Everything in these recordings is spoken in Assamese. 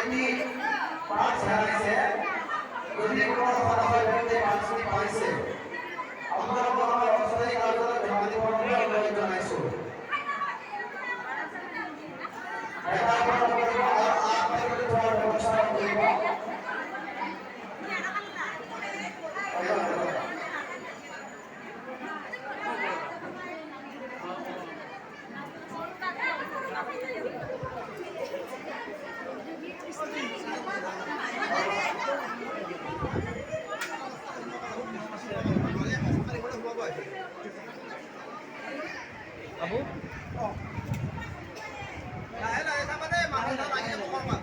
কোনটি পাঁচ হাৰাইছে কোনটি কোনো কথা হয় বলতে পাঁচটি পাইছে আপোনালোকৰ অস্থায়ী কাৰ্যালয় ধেমাজি মন্দিৰ অনুৰোধ জনাইছো এটা আপোনালোকৰ আত্মীয় হোৱাৰ ব্যৱস্থা কৰিব Abu? Oh. Lain lah sama deh, mahal lagi yang mau Pak.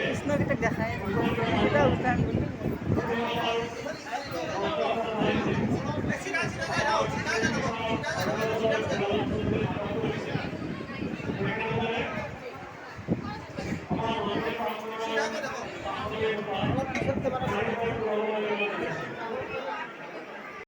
Isna kita